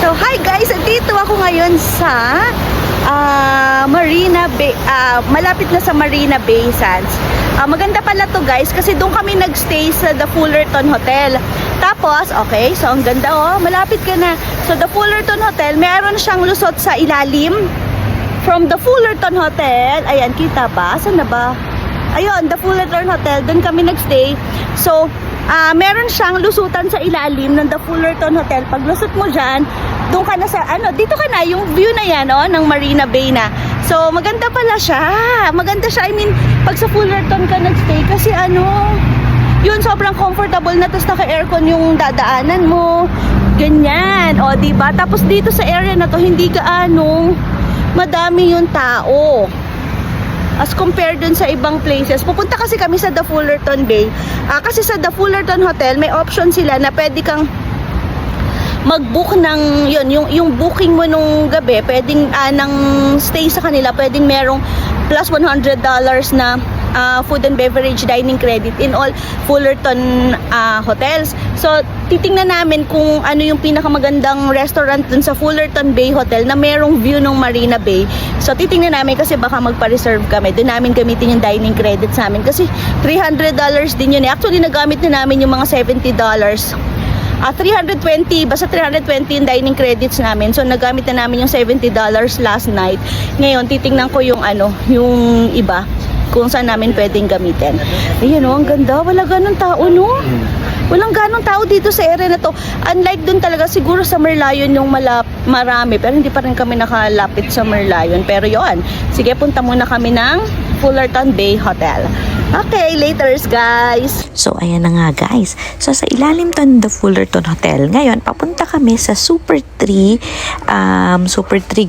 So, hi guys! Dito ako ngayon sa Marina Bay, malapit na sa Marina Bay Sands. Maganda pala to guys kasi doon kami nagstay sa The Fullerton Hotel. Tapos, okay, so ang ganda oh, malapit ka na. So, The Fullerton Hotel, meron siyang lusot sa ilalim. From The Fullerton Hotel, ayan, kita ba? Saan na ba? Ayun, The Fullerton Hotel, doon kami nagstay. So, meron siyang lusutan sa ilalim ng The Fullerton Hotel. Pag lusot mo dyan, doon ka na sa, dito ka na, yung view na yan, oh, ng Marina Bay na. So, maganda pala siya. Maganda siya, I mean, pag sa Fullerton ka nagstay, kasi yun, sobrang comfortable na, tapos naka-aircon yung dadaanan mo. Ganyan, o, diba? Tapos dito sa area na to, hindi gaano madami yung tao as compared dun sa ibang places. Pupunta kasi kami sa The Fullerton Bay. Kasi sa The Fullerton Hotel, may option sila na pwede kang mag-book ng, yung booking mo nung gabi, pwedeng, ng stay sa kanila, pwedeng merong plus $100 na food and beverage dining credit in all Fullerton hotels. So, titingnan namin kung ano yung pinakamagandang restaurant dun sa Fullerton Bay Hotel na merong view ng Marina Bay. So, titingnan namin kasi baka magpa-reserve kami. Doon namin gamitin yung dining credits namin kasi $300 din yun. Actually, nagamit na namin yung mga $70. 320, basta 320 yung dining credits namin. So, nagamit na namin yung $70 last night. Ngayon, titingnan ko yung yung iba, kung saan namin pwedeng gamitin. Ayan o, ang ganda. Wala ganun tao, no? Walang ganong tao dito sa area na to. Unlike dun talaga, siguro sa Merlion yung marami. Pero hindi pa rin kami nakalapit sa Merlion. Pero yon, sige, punta muna kami ng Fullerton Bay Hotel. Okay, laters guys! So, ayan na nga guys. So, sa ilalim to ng The Fullerton Hotel. Ngayon, papunta kami sa Super 3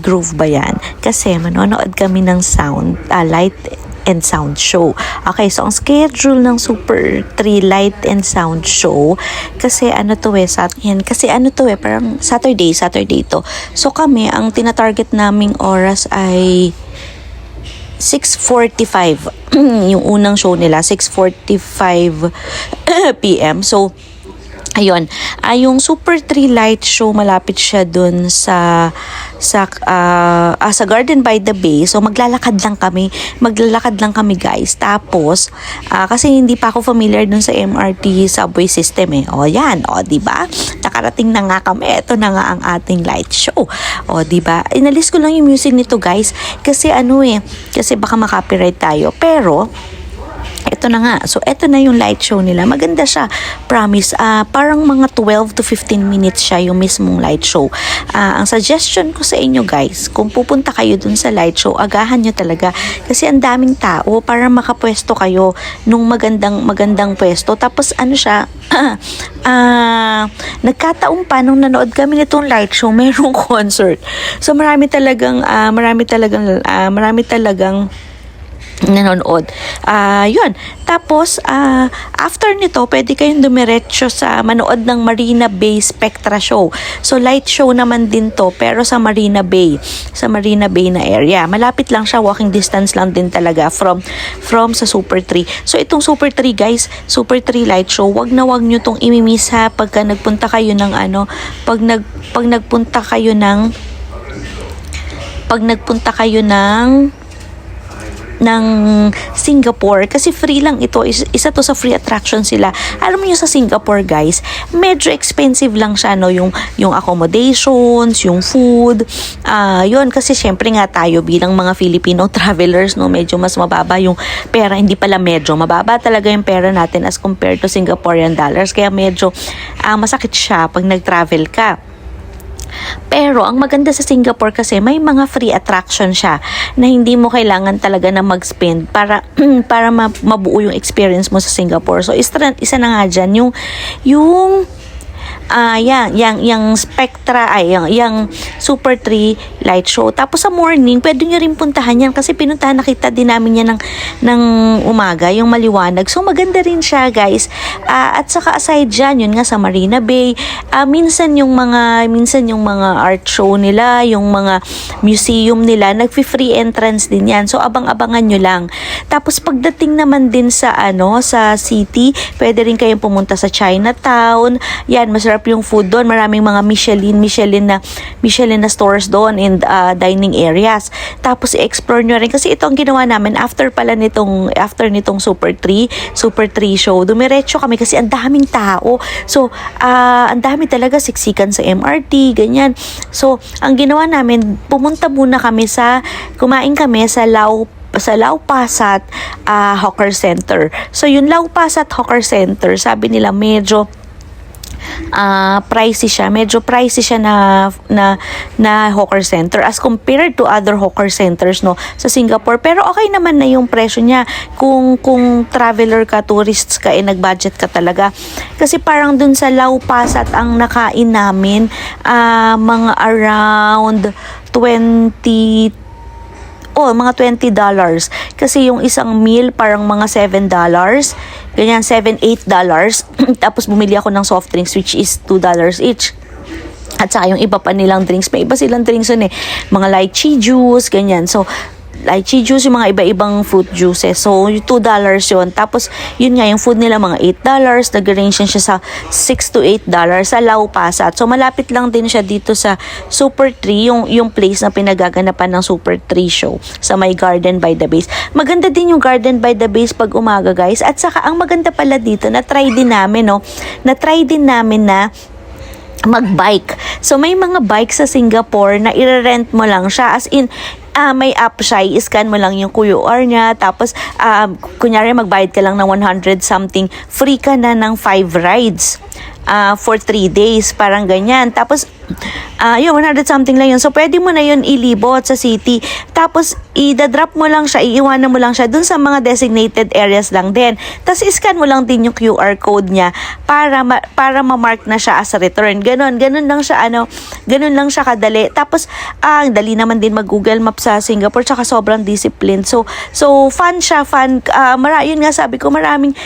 Grove ba yan? Kasi manonood kami ng light and sound show. Okay, so ang schedule ng Super 3 Light and Sound Show kasi parang Saturday to. So kami, ang tinatarget naming oras ay 6:45 yung unang show nila, 6:45 PM. So ayun, yung Super 3 Light Show, malapit siya dun sa Garden by the Bay. So maglalakad lang kami guys. Tapos kasi hindi pa ako familiar dun sa MRT subway system eh. O yan, o diba? Nakarating na nga kami. Ito na nga ang ating light show. O diba? Inalis ko lang yung music nito guys kasi kasi baka makopyright tayo. Pero ito na nga. So, ito na yung light show nila. Maganda siya. Promise. Parang mga 12 to 15 minutes siya yung mismong light show. Ang suggestion ko sa inyo guys, kung pupunta kayo dun sa light show, agahan nyo talaga. Kasi ang daming tao para makapwesto kayo nung magandang pwesto. Tapos Siya, nagkataon pa nung nanood kami nitong light show, mayroong concert. So, marami talagang nanonood. Yun. Tapos, after nito, pwede kayong dumiretso sa manood ng Marina Bay Spectra Show. So, light show naman din to, pero sa Marina Bay. Sa Marina Bay na area. Malapit lang siya, walking distance lang din talaga from sa Super 3. So, itong Super 3 guys, Super 3 light show, wag nyo tong imimiss ha pagka nagpunta kayo ng pag nagpunta kayo ng Singapore kasi free lang ito, isa to sa free attraction sila. Alam mo yung sa Singapore guys, medyo expensive lang siya yung accommodations, yung food, yun kasi syempre nga tayo bilang mga Filipino travelers medyo mas mababa yung pera, hindi pala medyo mababa talaga yung pera natin as compared to Singaporean dollars, kaya medyo masakit siya pag nag-travel ka. Pero ang maganda sa Singapore kasi may mga free attraction siya na hindi mo kailangan talaga na mag-spend para mabuo yung experience mo sa Singapore. So isa na nga dyan yung yung Spectra yung Super 3 light show. Tapos sa morning, pwede nyo rin puntahan yan kasi nakita din namin yan ng umaga, yung maliwanag. So maganda rin siya guys. At saka aside dyan, yun nga sa Marina Bay, minsan yung mga art show nila, yung mga museum nila, nagfi-free entrance din yan. So abang-abangan nyo lang. Tapos pagdating naman din sa city, pwede rin kayong pumunta sa Chinatown. Yan, masarap masarap yung food doon. Maraming mga Michelin na stores doon in dining areas. Tapos i-explore nyo rin kasi ito ang ginawa namin after nitong Super 3 show. Dumiretso kami kasi ang daming tao. So, ang dami talaga siksikan sa MRT, ganyan. So, ang ginawa namin, pumunta muna kami kumain kami sa Lau Pasat Hawker Center. So, yung Lau Pasat Hawker Center, sabi nila medyo pricey siya. Medyo pricey siya na hawker center as compared to other hawker centers sa Singapore. Pero okay naman na yung presyo niya kung traveler ka, tourists ka, nag-budget ka talaga. Kasi parang dun sa Lau Pasat ang nakain namin mga around mga $20. Kasi yung isang meal parang mga $7. Ganyan, $7-8. Tapos bumili ako ng soft drinks which is $2 each. At saka yung iba pa nilang drinks, may iba silang drinks yun mga lychee juice, ganyan. So, lychee juice, yung mga iba-ibang fruit juices. So, $2 yun. Tapos, yun nga, yung food nila mga $8. Nag-range siya sa $6 to $8 sa Lau Pasat. So, malapit lang din siya dito sa Super 3, yung place na pinagaganapan ng Super 3 show sa may Garden by the Base. Maganda din yung Garden by the Base pag umaga, guys. At saka, ang maganda pala dito, na-try din namin na mag-bike. So, may mga bike sa Singapore na i-rent mo lang siya. As in, may app siya, i-scan mo lang yung QR niya, tapos, kunyari magbayad ka lang ng 100 something, free ka na ng 5 rides for 3 days, parang ganyan. Tapos, yun, 100 something lang yun. So, pwede mo na yun ilibot sa city. Tapos, i-drop mo lang siya, iiwanan mo lang siya dun sa mga designated areas lang din. Tapos, i-scan mo lang din yung QR code niya para ma-mark na siya as a return. Ganun lang siya kadali. Tapos, dali naman din mag-Google Maps sa Singapore, tsaka sobrang disciplined. So fun siya, yun nga sabi ko, maraming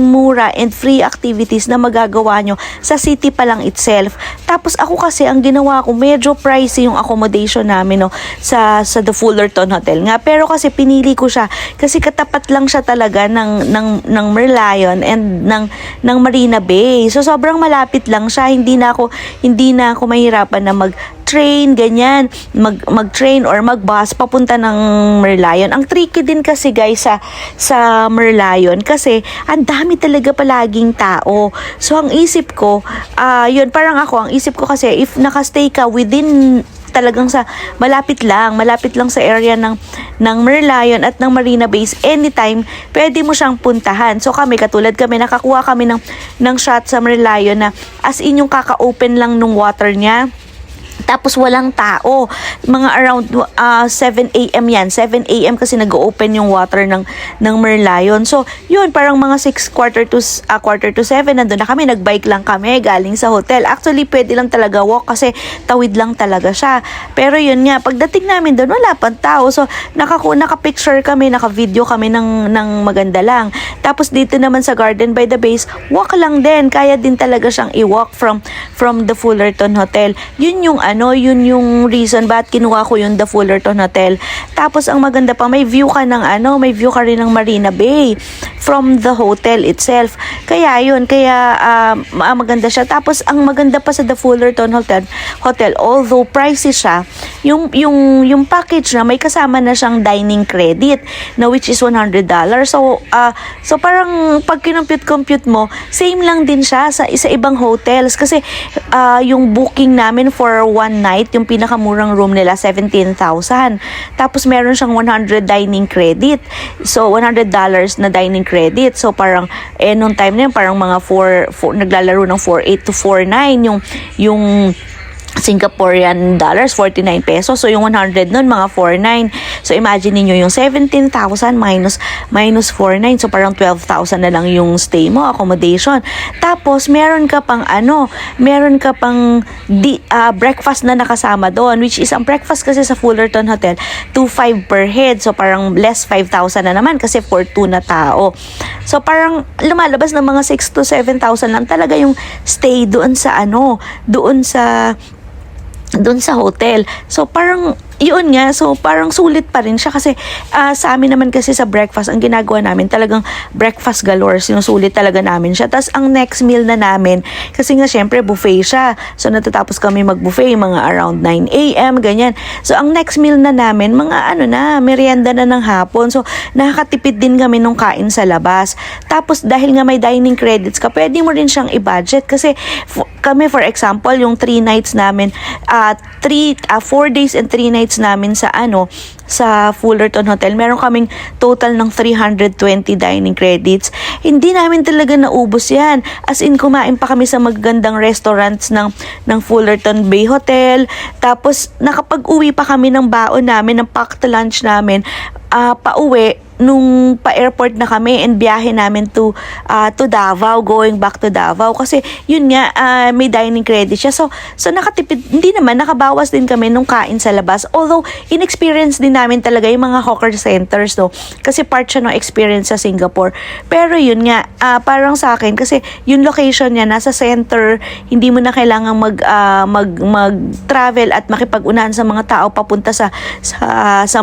mura and free activities na magagawa nyo sa city pa lang itself. Tapos ako kasi, ang ginawa ko, medyo pricey yung accommodation namin sa The Fullerton Hotel nga. Pero kasi pinili ko siya kasi katapat lang siya talaga ng Merlion and ng Marina Bay. So sobrang malapit lang siya. Hindi na ako mahirapan na mag-train, ganyan, mag-train or mag-bus papunta ng Merlion. Ang tricky din kasi, guys, sa Merlion kasi ang dami talaga palaging tao. So ang isip ko, yun, parang ang isip ko kasi if nakastay ka within talagang malapit lang sa area ng Merlion at ng Marina Bay, anytime pwede mo siyang puntahan. So katulad kami nakakuha kami ng shot sa Merlion na as in yung kaka-open lang nung water niya. Tapos walang tao. Mga around 7 a.m. yan. 7 a.m. kasi nag-open yung water ng Merlion. So, yun, parang mga quarter to 7, nandun na kami. Nag-bike lang kami galing sa hotel. Actually, pwede lang talaga walk kasi tawid lang talaga siya. Pero yun nga, pagdating namin doon, wala pang tao. So, naka-picture kami, naka-video kami ng maganda lang. Tapos dito naman sa Garden by the Base, walk lang din. Kaya din talaga siyang i-walk from the Fullerton Hotel. Yun yung reason bakit kinuha ko yung The Fullerton Hotel. Tapos ang maganda pa, may view ka rin ng Marina Bay from the hotel itself. Kaya maganda siya. Tapos ang maganda pa sa The Fullerton Hotel, although pricey siya, yung package na may kasama na siyang dining credit na which is $100. So parang pag kinompute mo, same lang din siya sa ibang hotels kasi yung booking namin for one night, yung pinakamurang room nila, 17,000. Tapos meron siyang 100 dining credit. So, $100 na dining credit. So, parang, nung time na yun, parang mga 4 naglalaro ng 4.8 to 4.9 yung Singaporean dollars, 49 pesos. So, yung 100 nun, mga 4.9. So, imagine niyo yung 17,000 minus 4.9. So, parang 12,000 na lang yung stay mo, accommodation. Tapos, meron ka pang breakfast na nakasama doon, which is, ang breakfast kasi sa Fullerton Hotel, 2,500 per head. So, parang less 5,000 na naman kasi for 2 na tao. So, parang lumalabas ng mga 6,000 to 7,000 lang talaga yung stay doon sa hotel. So, parang yun nga, so parang sulit pa rin siya kasi sa amin naman kasi sa breakfast, ang ginagawa namin talagang breakfast galore, sinusulit talaga namin siya. Tapos ang next meal na namin, kasi nga syempre buffet siya, so natatapos kami mag-buffet mga around 9 a.m. ganyan. So ang next meal na namin, mga merienda na ng hapon. So nakakatipid din kami nung kain sa labas. Tapos dahil nga may dining credits ka, pwede mo rin siyang i-budget kasi kami for example, yung 3 nights namin, 4 days and 3 nights namin sa Fullerton Hotel, meron kaming total ng 320 dining credits. Hindi namin talaga naubos yan. As in, kumain pa kami sa magagandang restaurants ng Fullerton Bay Hotel. Tapos, nakapag-uwi pa kami ng baon namin, ng packed lunch namin, pauwi nung pa-airport na kami and biyahe namin to Davao, going back to Davao kasi yun nga may dining credit siya, so nakatipid, hindi naman, nakabawas din kami nung kain sa labas, although in-experience din namin talaga yung mga hawker centers, no, kasi part siya ng experience sa Singapore. Pero yun nga, parang sa akin kasi yung location niya nasa center, hindi mo na kailangan mag-travel at makipag-unahan sa mga tao papunta sa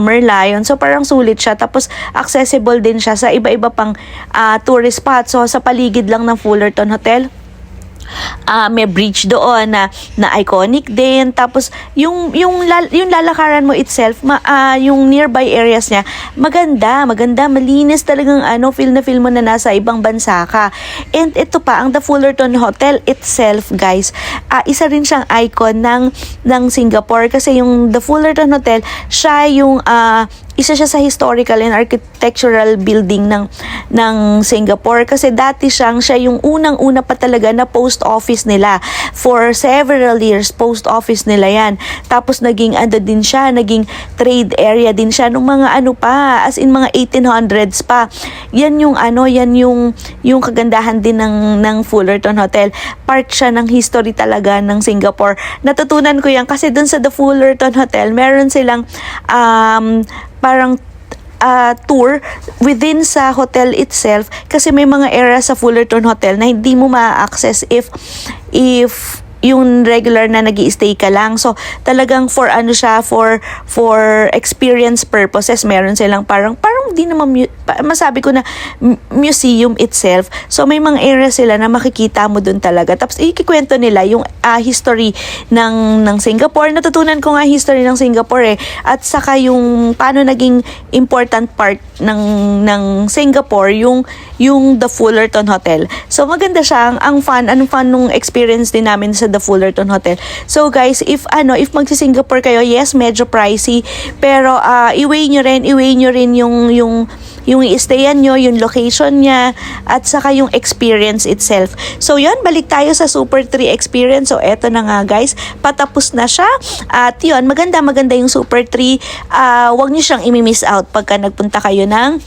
Merlion, so parang sulit siya. Tapos accessible din siya sa iba-iba pang tourist spots. So sa paligid lang ng Fullerton Hotel, may bridge doon na iconic din. Tapos yung lalakaran mo itself, yung nearby areas niya, maganda, malinis talagang feel na feel mo na nasa ibang bansa ka. And ito pa, ang The Fullerton Hotel itself, guys, isa rin siyang icon ng Singapore kasi yung The Fullerton Hotel, siya yung isa siya sa historical and architectural building ng Singapore kasi dati siya yung unang-una pa talaga na post office nila. For several years, post office nila yan. Tapos naging din siya, naging trade area din siya nung mga as in mga 1800s pa. Yan yung yung kagandahan din ng Fullerton Hotel. Part siya ng history talaga ng Singapore. Natutunan ko yan kasi dun sa The Fullerton Hotel, meron silang parang tour within sa hotel itself kasi may mga area sa Fullerton Hotel na hindi mo ma-access if yung regular na nag-i-stay ka lang. So talagang for experience purposes, meron silang parang di naman masabi ko na museum itself. So may mga area sila na makikita mo dun talaga. Tapos ikikwento nila yung history ng Singapore. Natutunan ko nga history ng Singapore at saka yung paano naging important part ng Singapore yung The Fullerton Hotel. So maganda siya, ang fun nung experience din namin sa The Fullerton Hotel. So guys, if magsi-Singapore kayo, yes, medyo pricey, pero i-weigh nyo rin yung i-stayan nyo, yung location niya, at saka yung experience itself. So yun, balik tayo sa Super 3 experience. So eto na nga guys, patapos na siya. At yun, maganda yung Super 3. Huwag nyo siyang i-miss out pagka nagpunta kayo ng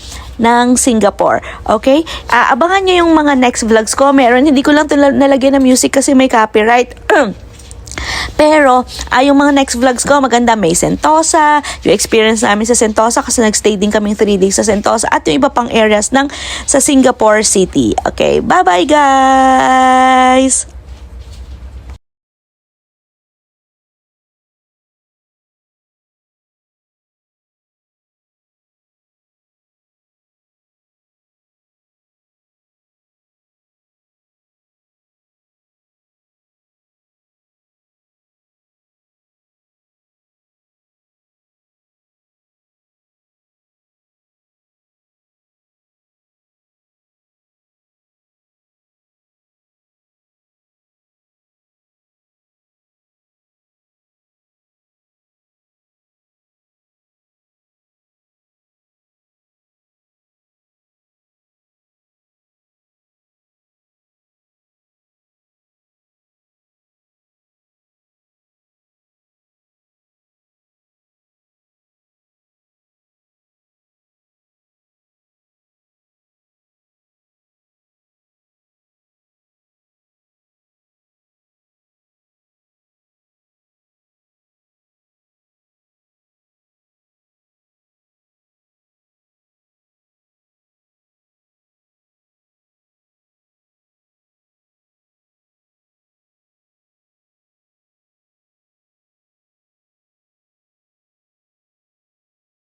Singapore. Okay? Abangan nyo yung mga next vlogs ko. Hindi ko lang nalagyan ng music kasi may copyright. Pero, yung mga next vlogs ko, maganda, may Sentosa, yung experience namin sa Sentosa kasi nagstay din kaming 3 days sa Sentosa at yung iba pang areas sa Singapore City. Okay, bye-bye guys!